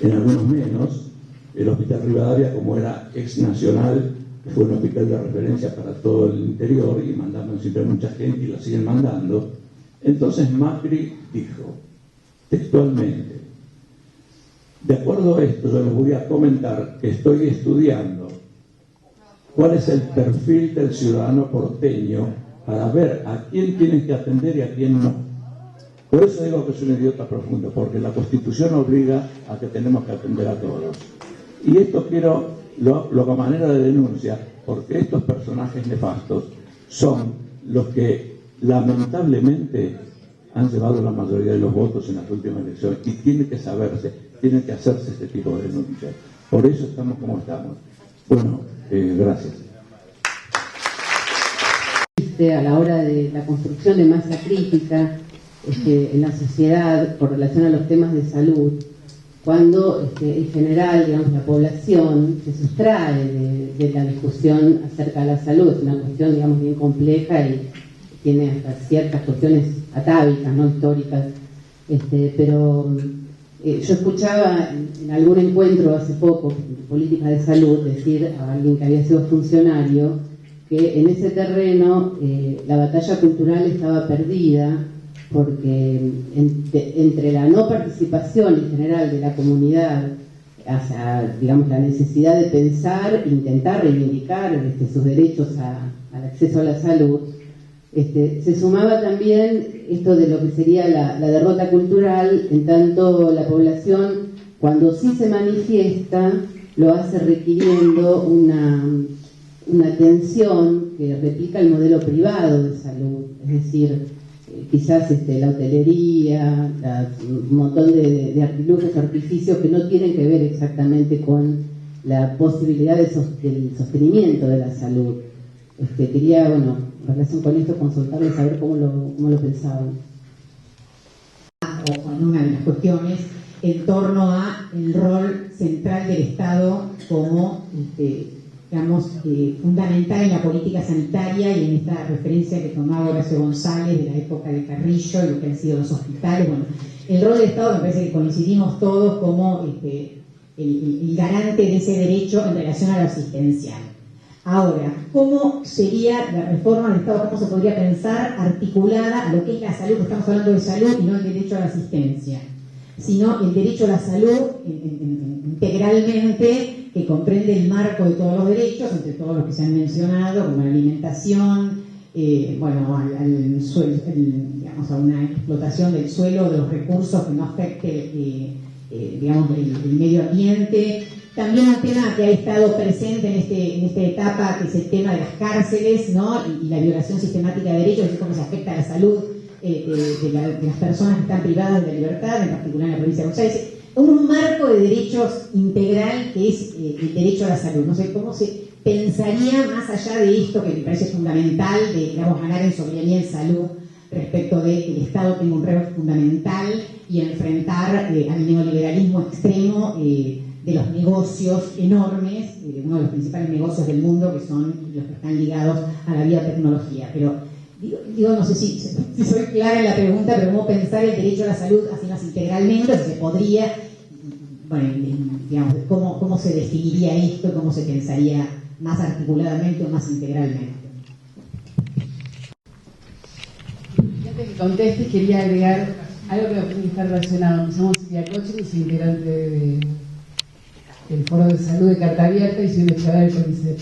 en algunos menos. El Hospital Rivadavia, como era ex nacional, fue un hospital de referencia para todo el interior y mandaban siempre mucha gente y lo siguen mandando. Entonces Macri dijo textualmente: de acuerdo a esto, yo les voy a comentar que estoy estudiando cuál es el perfil del ciudadano porteño para ver a quién tienen que atender y a quién no. Por eso digo que es un idiota profundo, porque la Constitución obliga a que tenemos que atender a todos. Y esto lo hago a manera de denuncia, porque estos personajes nefastos son los que lamentablemente han llevado la mayoría de los votos en las últimas elecciones, y tiene que saberse, tiene que hacerse este tipo de denuncias. Por eso estamos como estamos. Bueno, gracias. A la hora de la construcción de masa crítica en la sociedad con relación a los temas de salud, cuando en general, digamos, la población se sustrae de la discusión acerca de la salud. Es una cuestión, digamos, bien compleja y tiene hasta ciertas cuestiones atávicas, no históricas, pero yo escuchaba en algún encuentro hace poco de política de salud decir a alguien que había sido funcionario que en ese terreno la batalla cultural estaba perdida, porque entre la no participación en general de la comunidad hacia, digamos, la necesidad de pensar, intentar reivindicar sus derechos al acceso a la salud, se sumaba también esto de lo que sería la derrota cultural, en tanto la población, cuando sí se manifiesta, lo hace requiriendo una atención que replica el modelo privado de salud, es decir, quizás la hotelería, un montón de artilugios, artificios que no tienen que ver exactamente con la posibilidad del sostenimiento de la salud. Quería, bueno, en relación con esto, consultarles a ver cómo lo pensaban. O en una de las cuestiones en torno a el rol central del Estado como digamos, fundamental en la política sanitaria y en esta referencia que tomaba Horacio González de la época de Carrillo y lo que han sido los hospitales. Bueno, el rol del Estado me parece que coincidimos todos como el garante de ese derecho en relación a lo asistencial. Ahora, ¿cómo sería la reforma del Estado? ¿Cómo se podría pensar articulada a lo que es la salud? Estamos hablando de salud y no el derecho a la asistencia, sino el derecho a la salud integralmente, que comprende el marco de todos los derechos, entre todos los que se han mencionado, como la alimentación, bueno, al suelo, digamos, a una explotación del suelo, de los recursos que no afecte, digamos, el medio ambiente. También un tema que ha estado presente en esta etapa, que es el tema de las cárceles, ¿no? Y la violación sistemática de derechos, es cómo se afecta a la salud de las personas que están privadas de la libertad, en particular en la provincia de Buenos Aires. Un marco de derechos integral que es el derecho a la salud. No sé cómo se pensaría más allá de esto, que me parece fundamental, de, digamos, ganar en soberanía en salud respecto de que el Estado tenga un rol fundamental y enfrentar al neoliberalismo extremo de los negocios enormes, uno de los principales negocios del mundo, que son los que están ligados a la biotecnología. Pero digo, no sé si soy clara en la pregunta, pero cómo pensar el derecho a la salud así más integralmente, si se podría, bueno, digamos, cómo se definiría esto, cómo se pensaría más articuladamente o más integralmente. Antes que contestes, quería agregar algo que está relacionado. Me llamo Silvia Coche, soy integrante del Foro de Salud de Carta Abierta y soy investigadora del CONICET.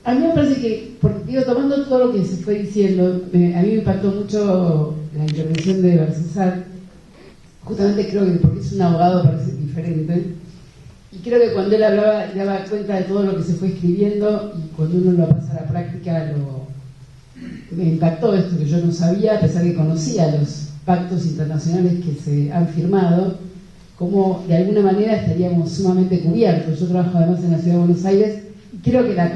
A mí me parece que, porque tomando todo lo que se fue diciendo, a mí me impactó mucho la intervención de Barcesat. Justamente creo que porque es un abogado parece diferente. Y creo que cuando él hablaba, daba cuenta de todo lo que se fue escribiendo, y cuando uno lo pasa a la práctica, me impactó esto que yo no sabía, a pesar que conocía los pactos internacionales que se han firmado, como de alguna manera estaríamos sumamente cubiertos. Yo trabajo además en la Ciudad de Buenos Aires y creo que la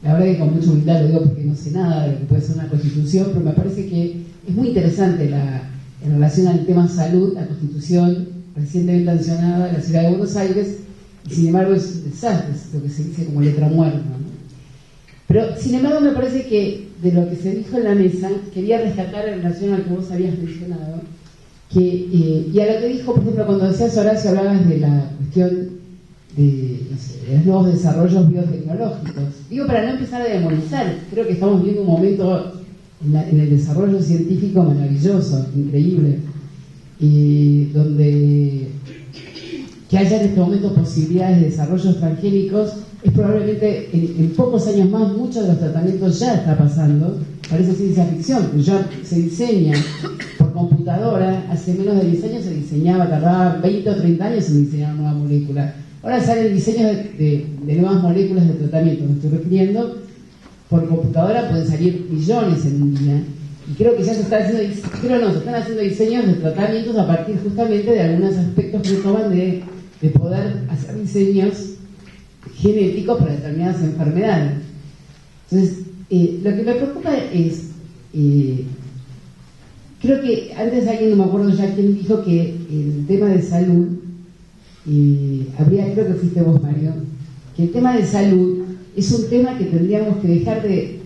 verdad que con mucha humildad lo digo porque no sé nada de lo que puede ser una constitución, pero me parece que es muy interesante en relación al tema salud, la constitución recientemente sancionada en la Ciudad de Buenos Aires, y sin embargo es un desastre, es lo que se dice como letra muerta, ¿no? Pero sin embargo me parece que de lo que se dijo en la mesa, quería rescatar en relación a lo que vos habías mencionado, y a lo que dijo, por ejemplo, cuando decías, Horacio, hablabas de la cuestión de, no sé, de los nuevos desarrollos biotecnológicos. Digo, para no empezar a demonizar, creo que estamos viviendo un momento en el desarrollo científico maravilloso, increíble, donde que haya en este momento posibilidades de desarrollos transgénicos, es probablemente en pocos años más muchos de los tratamientos ya está pasando. Parece ciencia ficción, pero ya se diseña por computadora. Hace menos de 10 años se diseñaba, tardaba 20 o 30 años en diseñar una nueva molécula. Ahora salen diseños de nuevas moléculas de tratamiento, me estoy refiriendo. Por computadora pueden salir millones en un día. Y creo que ya se están haciendo diseños de tratamientos a partir justamente de algunos aspectos que toman de poder hacer diseños genéticos para determinadas enfermedades. Entonces, lo que me preocupa es, creo que antes alguien, no me acuerdo ya quién dijo que el tema de salud, creo que fuiste vos, Mario, que el tema de salud es un tema que tendríamos que dejar que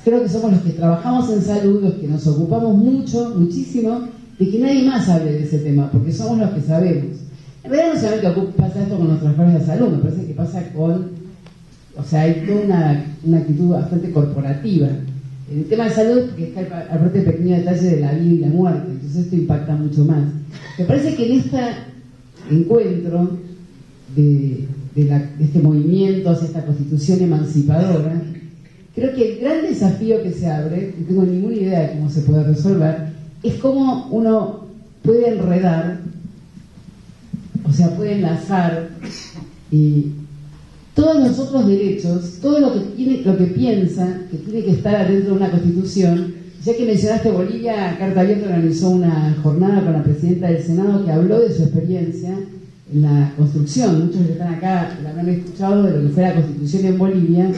creo que somos los que trabajamos en salud, los que nos ocupamos muchísimo, de que nadie más hable de ese tema, porque somos los que sabemos. En realidad no solamente pasa esto con los trabajadores de salud, me parece que pasa hay toda una actitud bastante corporativa. En el tema de salud, porque está el parte pequeño detalle de la vida y la muerte, entonces esto impacta mucho más. Me parece que en este encuentro de este movimiento hacia esta constitución emancipadora, creo que el gran desafío que se abre, no tengo ninguna idea de cómo se puede resolver, es cómo uno puede enredar, puede enlazar todos los otros derechos, todo lo que piensa que tiene que estar adentro de una constitución. Ya que mencionaste Bolivia, Carta Abierta organizó una jornada con la presidenta del Senado que habló de su experiencia en la construcción. Muchos que están acá la habrán escuchado de lo que fue la constitución en Bolivia,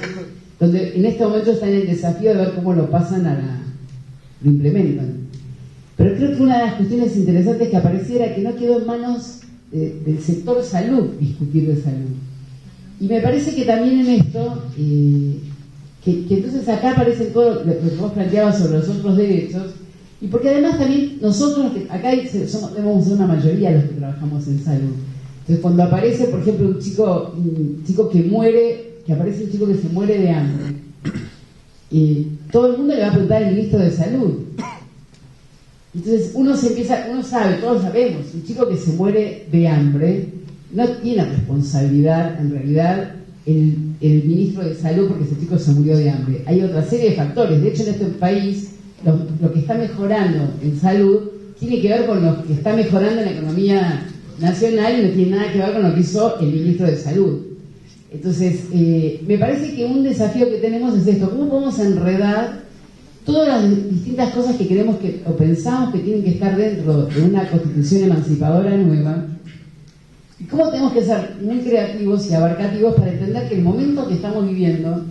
donde en este momento están en el desafío de ver cómo lo pasan lo implementan. Pero creo que una de las cuestiones interesantes que apareciera que no quedó en manos del sector salud discutir de salud. Y me parece que también en esto, que entonces acá aparece todo lo que vos planteabas sobre los otros derechos, y porque además también nosotros, acá debemos ser una mayoría los que trabajamos en salud. Entonces cuando aparece, por ejemplo, un chico que muere, que aparece un chico que se muere de hambre, todo el mundo le va a preguntar al ministro de Salud. Entonces uno sabe, todos sabemos, un chico que se muere de hambre no tiene responsabilidad en realidad el ministro de Salud porque ese chico se murió de hambre. Hay otra serie de factores. De hecho, en este país lo que está mejorando en salud tiene que ver con lo que está mejorando en la economía nacional y no tiene nada que ver con lo que hizo el ministro de Salud. Entonces, me parece que un desafío que tenemos es esto: ¿cómo podemos enredar todas las distintas cosas que queremos o pensamos que tienen que estar dentro de una constitución emancipadora nueva? ¿Y cómo tenemos que ser muy creativos y abarcativos para entender que el momento que estamos viviendo,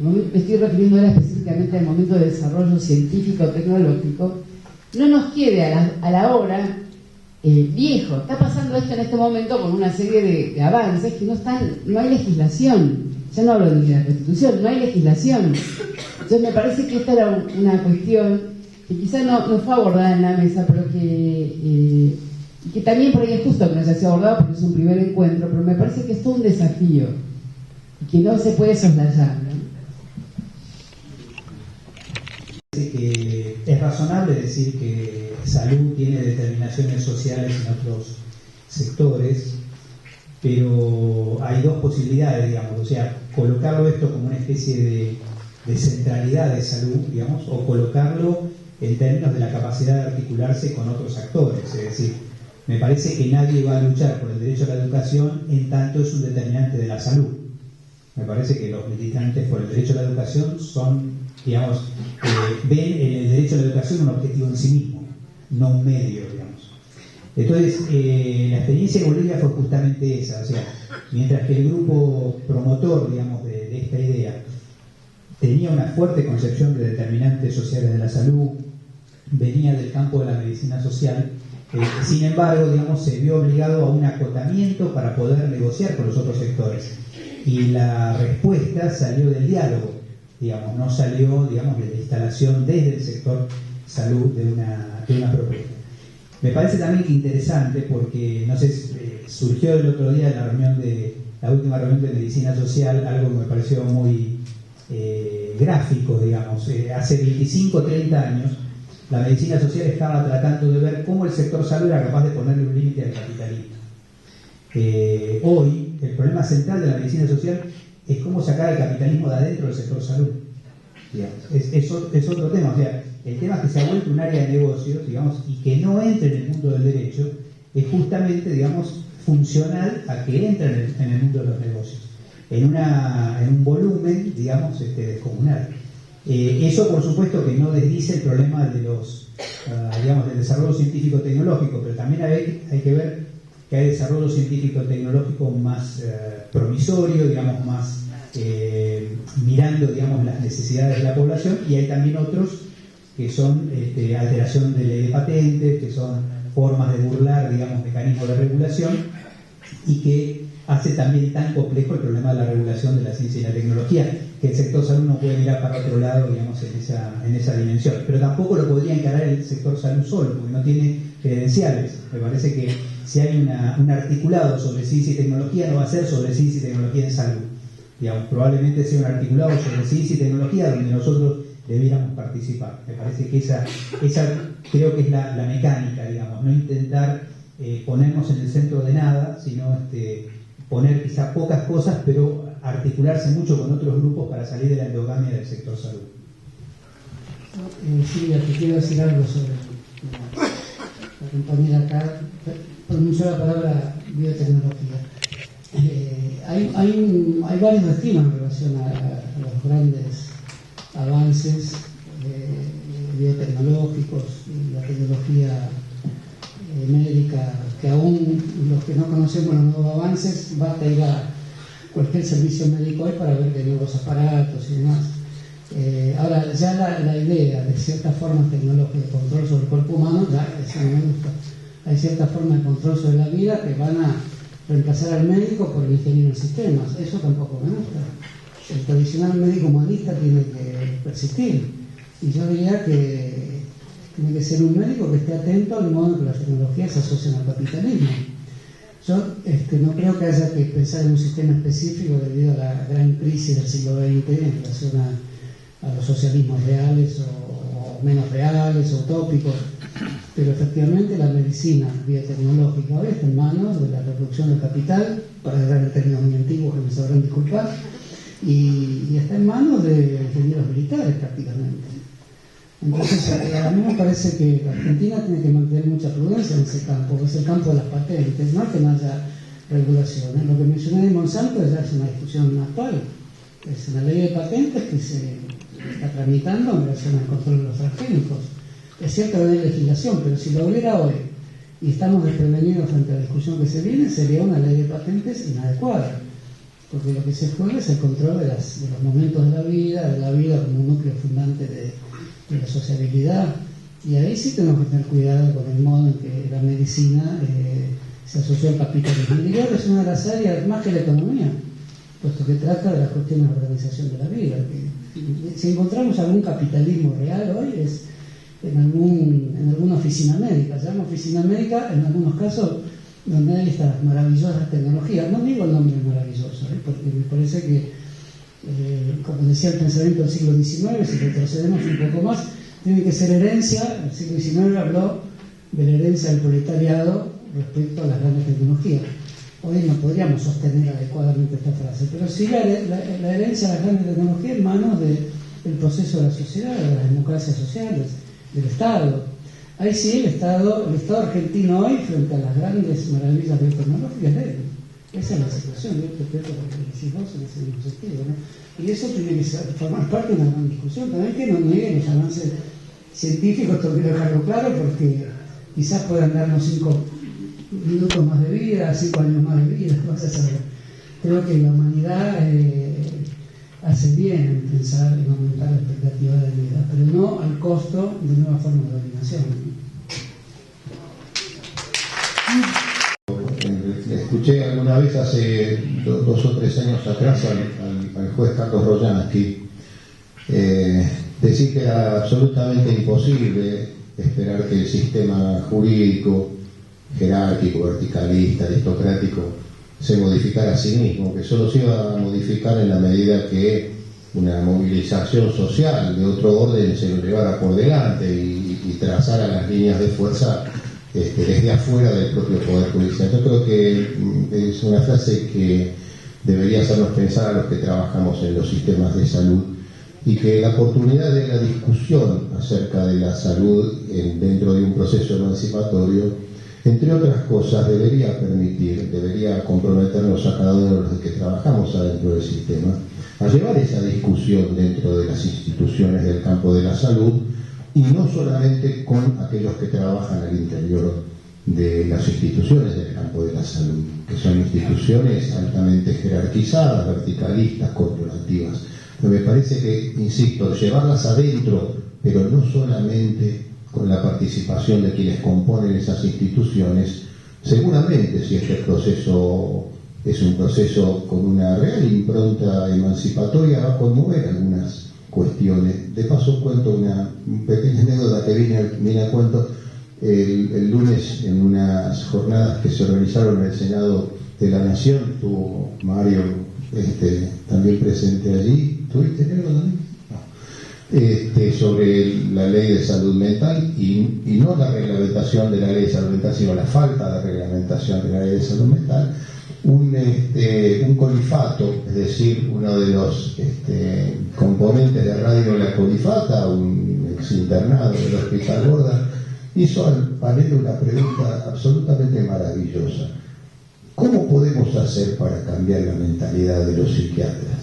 me estoy refiriendo ahora específicamente al momento de desarrollo científico tecnológico, no nos quede a la hora viejo? Está pasando esto en este momento con una serie de avances que no hay legislación. Ya no hablo de la Constitución, no hay legislación. Entonces me parece que esta era una cuestión que quizá no fue abordada en la mesa, pero que también por ahí es justo que no se haya abordado porque es un primer encuentro, pero me parece que es todo un desafío y que no se puede soslayar, ¿no? Que es razonable decir que salud tiene determinaciones sociales en otros sectores, pero hay dos posibilidades, digamos, colocarlo esto como una especie de centralidad de salud, digamos, o colocarlo en términos de la capacidad de articularse con otros actores. Es decir, me parece que nadie va a luchar por el derecho a la educación en tanto es un determinante de la salud. Me parece que los militantes por el derecho a la educación ven en el derecho a la educación un objetivo en sí mismo, no un medio, digamos. Entonces, la experiencia de Bolivia fue justamente esa, mientras que el grupo promotor, digamos, de esta idea tenía una fuerte concepción de determinantes sociales de la salud, venía del campo de la medicina social, sin embargo, digamos, se vio obligado a un acotamiento para poder negociar con los otros sectores. Y la respuesta salió del diálogo, digamos, no salió, digamos, de la instalación desde el sector salud de una propuesta. Me parece también que interesante porque, no sé, surgió el otro día en la última reunión de medicina social, algo que me pareció muy gráfico, digamos. Hace 25, 30 años, la medicina social estaba tratando de ver cómo el sector salud era capaz de ponerle un límite al capitalismo. Hoy, el problema central de la medicina social es cómo sacar el capitalismo de adentro del sector salud. Es otro tema. O sea, el tema es que se ha vuelto un área de negocios, digamos, y que no entre en el mundo del derecho es justamente, digamos, funcional a que entre en el mundo de los negocios, en un volumen, digamos, descomunal. Eso, por supuesto, que no desdice el problema de digamos, del desarrollo científico-tecnológico, pero también hay que ver que hay desarrollo científico-tecnológico más promisorio, digamos, más mirando, digamos, las necesidades de la población, y hay también otros que son alteración de ley de patentes, que son formas de burlar, digamos, mecanismos de regulación, y que hace también tan complejo el problema de la regulación de la ciencia y la tecnología, que el sector salud no puede mirar para otro lado, digamos, en esa dimensión. Pero tampoco lo podría encarar el sector salud solo, porque no tiene credenciales. Me parece que si hay un articulado sobre ciencia y tecnología, no va a ser sobre ciencia y tecnología en salud. Digamos, probablemente sea un articulado sobre ciencia y tecnología donde nosotros debiéramos participar. Me parece que esa creo que es la mecánica, digamos, no intentar ponernos en el centro de nada, sino poner quizá pocas cosas, pero articularse mucho con otros grupos para salir de la endogamia del sector salud. Silvia, te quiero decir algo sobre la compañera acá. Pronunció la palabra biotecnología. Hay varios destinos en relación a los grandes avances biotecnológicos y la tecnología médica, que aún los que no conocemos los nuevos avances, basta ir a cualquier servicio médico hoy para ver que hay nuevos aparatos y demás. Ahora, ya la idea de ciertas formas tecnológicas de control sobre el cuerpo humano, ya eso no me gusta. Hay ciertas formas de control sobre la vida que van a reemplazar al médico por el ingeniero en sistemas. Eso tampoco me gusta. El tradicional médico humanista tiene que persistir. Y yo diría que tiene que ser un médico que esté atento al modo en que las tecnologías se asocian al capitalismo. Yo no creo que haya que pensar en un sistema específico debido a la gran crisis del siglo XX en relación a los socialismos reales o menos reales o utópicos, pero efectivamente la medicina biotecnológica hoy está en manos de la reproducción del capital, para hablar en términos muy antiguos que me sabrán disculpar, y está en manos de ingenieros militares prácticamente. Entonces, a mí me parece que Argentina tiene que mantener mucha prudencia en ese campo, que es el campo de las patentes, no que no haya regulaciones. Lo que mencioné de Monsanto ya es una discusión actual, es una ley de patentes que se está tramitando en relación al control de los transgénicos. Es cierto que no hay legislación, pero si lo hubiera hoy y estamos desprevenidos frente a la discusión que se viene, sería una ley de patentes inadecuada, porque lo que se juega es el control de los momentos de la vida como un núcleo fundante de la sociabilidad, y ahí sí tenemos que tener cuidado con el modo en que la medicina se asoció al capitalismo. Y diría que es una de las áreas más que la economía, puesto que trata de las cuestiones de organización de la vida. Si encontramos algún capitalismo real hoy es en alguna oficina médica. Se llama oficina médica en algunos casos donde hay estas maravillosas tecnologías. No digo el nombre maravilloso, porque me parece que como decía el pensamiento del siglo XIX, si retrocedemos un poco más, tiene que ser herencia. El siglo XIX habló de la herencia del proletariado respecto a las grandes tecnologías. Hoy no podríamos sostener adecuadamente esta frase, pero sí la herencia de las grandes tecnologías en manos del proceso de la sociedad, de las democracias sociales, del Estado. Ahí sí, el Estado argentino hoy, frente a las grandes maravillas biotecnológicas, es débil. Esa es la situación, yo respeto lo que decís vos en ese mismo sentido, ¿no? Y eso tiene que formar parte de una gran discusión. También que no nieguen los avances científicos, esto quiero dejarlo claro, porque quizás puedan darnos 5 minutos más de vida, 5 años más de vida, vas a saber. Creo que la humanidad hace bien en pensar en aumentar la expectativa de vida, pero no al costo de nuevas formas de dominación. Escuché alguna vez hace 2 o 3 años atrás al juez Carlos Royansky decir que era absolutamente imposible esperar que el sistema jurídico, jerárquico, verticalista, aristocrático, se modificara a sí mismo, que solo se iba a modificar en la medida que una movilización social de otro orden se lo llevara por delante y trazara las líneas de fuerza desde afuera del propio Poder Judicial. Yo creo que es una frase que debería hacernos pensar a los que trabajamos en los sistemas de salud, y que la oportunidad de la discusión acerca de la salud dentro de un proceso emancipatorio, entre otras cosas, debería comprometernos a cada uno de los que trabajamos adentro del sistema a llevar esa discusión dentro de las instituciones del campo de la salud, y no solamente con aquellos que trabajan al interior de las instituciones del campo de la salud, que son instituciones altamente jerarquizadas, verticalistas, corporativas. Pero me parece que, insisto, llevarlas adentro, pero no solamente con la participación de quienes componen esas instituciones, seguramente, si este proceso es un proceso con una real impronta emancipatoria, va a conmover algunas cuestiones. De paso cuento una pequeña anécdota que vine a cuento el lunes en unas jornadas que se organizaron en el Senado de la Nación. Estuvo Mario también presente allí. ¿Tuviste algo también? Sobre la ley de salud mental, y no la reglamentación de la ley de salud mental, sino la falta de reglamentación de la ley de salud mental. Un colifato, es decir, uno de los componentes de Radio La Colifata, un ex internado del Hospital Borda, hizo al panel una pregunta absolutamente maravillosa: ¿cómo podemos hacer para cambiar la mentalidad de los psiquiatras?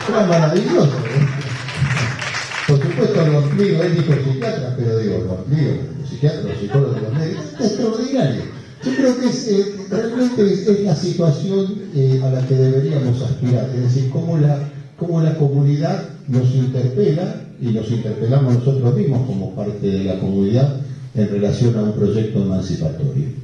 Era maravilloso, ¿eh? Por supuesto lo amplío, él dijo psiquiatra, pero digo, lo amplío, los psiquiatras, los psicólogos, los médicos, es extraordinario. Yo creo que realmente es la situación a la que deberíamos aspirar, es decir, cómo la comunidad nos interpela, y nos interpelamos nosotros mismos como parte de la comunidad en relación a un proyecto emancipatorio.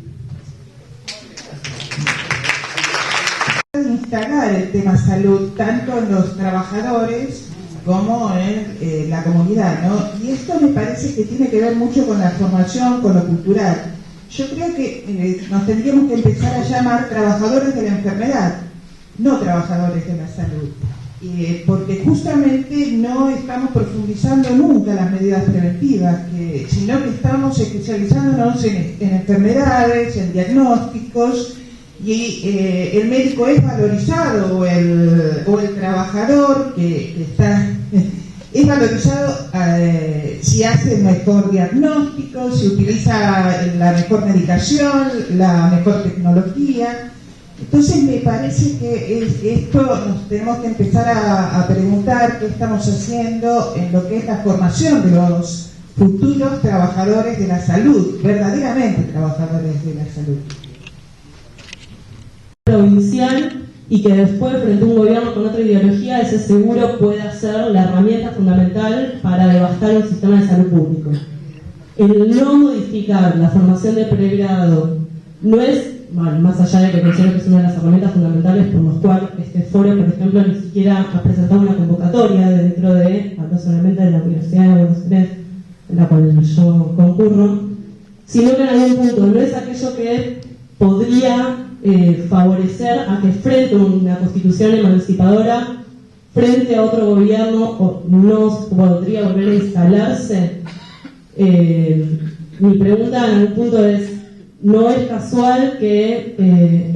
Instalar el tema salud tanto en los trabajadores como en la comunidad, ¿no? Y esto me parece que tiene que ver mucho con la formación, con lo cultural. Yo creo que nos tendríamos que empezar a llamar trabajadores de la enfermedad, no trabajadores de la salud, porque justamente no estamos profundizando nunca las medidas preventivas, sino que estamos especializándonos en enfermedades, en diagnósticos, y el médico es valorizado, o el trabajador que está es valorizado si hace el mejor diagnóstico, si utiliza la mejor medicación, la mejor tecnología. Entonces me parece que esto nos tenemos que empezar a preguntar qué estamos haciendo en lo que es la formación de los futuros trabajadores de la salud, verdaderamente trabajadores de la salud. Provincial, y que después, frente a un gobierno con otra ideología, ese seguro pueda ser la herramienta fundamental para devastar un sistema de salud público. El no modificar la formación de pregrado no es, bueno, más allá de que considero que es una de las herramientas fundamentales por los cuales este foro, por ejemplo, ni siquiera ha presentado una convocatoria dentro de, hablo solamente de la Universidad de Buenos Aires, en la cual yo concurro, sino que en algún punto no es aquello que podría favorecer a que frente a una constitución emancipadora, frente a otro gobierno, no podría volver a instalarse. Mi pregunta en algún punto es: ¿no es casual que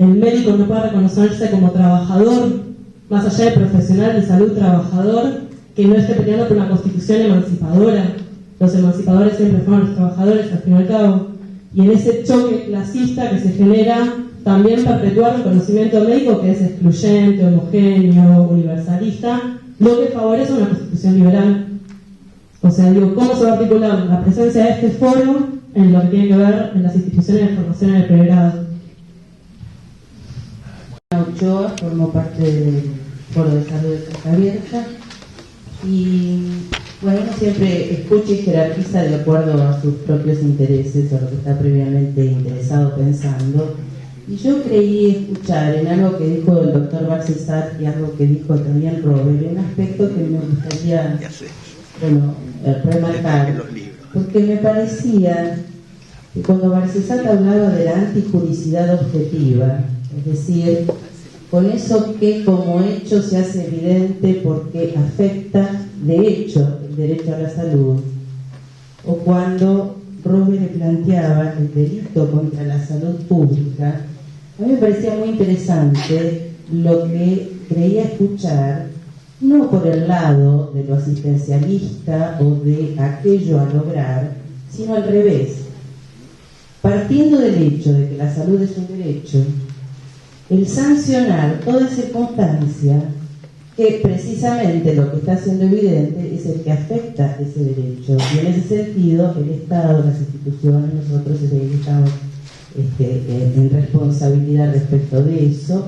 el médico no pueda reconocerse como trabajador, más allá de profesional de salud, trabajador, que no esté peleando por una constitución emancipadora? Los emancipadores siempre fueron los trabajadores, al fin y al cabo, y en ese choque clasista que se genera, también perpetuar un conocimiento médico que es excluyente, homogéneo, universalista, lo que favorece una constitución liberal. O sea, digo, ¿cómo se va a articular la presencia de este foro en lo que tiene que ver en las instituciones de formación en el pregrado? Ochoa, formo parte del Foro de Salud de Casa Abierta, y bueno, uno siempre escucha y jerarquiza de acuerdo a sus propios intereses o lo que está previamente interesado pensando. Y yo creí escuchar en algo que dijo el doctor Balsesat y algo que dijo también Robert, un aspecto que me gustaría bueno, remarcar, porque me parecía que cuando Barcesat hablaba de la antijuricidad objetiva, es decir, con eso que como hecho se hace evidente porque afecta de hecho el derecho a la salud, o cuando Robe le planteaba el delito contra la salud pública, a mí me parecía muy interesante lo que creía escuchar, no por el lado de lo asistencialista o de aquello a lograr, sino al revés. Partiendo del hecho de que la salud es un derecho, el sancionar toda circunstancia que precisamente lo que está siendo evidente es el que afecta ese derecho. Y en ese sentido, el Estado, las instituciones, nosotros estamos en responsabilidad respecto de eso.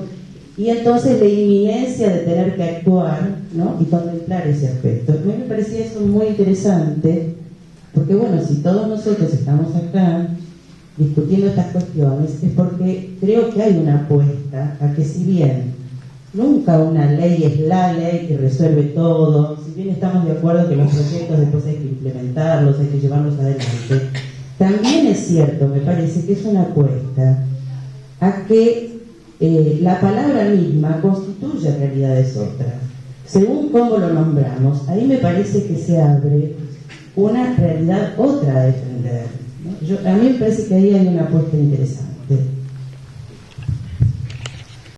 Y entonces la inminencia de tener que actuar, ¿no?, y contemplar ese aspecto. A mí me parecía eso muy interesante, porque bueno, si todos nosotros estamos acá discutiendo estas cuestiones, es porque creo que hay una apuesta a que, si bien nunca una ley es la ley que resuelve todo, si bien estamos de acuerdo que los proyectos después hay que implementarlos, hay que llevarlos adelante, también es cierto, me parece que es una apuesta a que la palabra misma constituye realidades otras. Según cómo lo nombramos, ahí me parece que se abre una realidad otra a defender, ¿no? A mí me parece que ahí hay una apuesta interesante.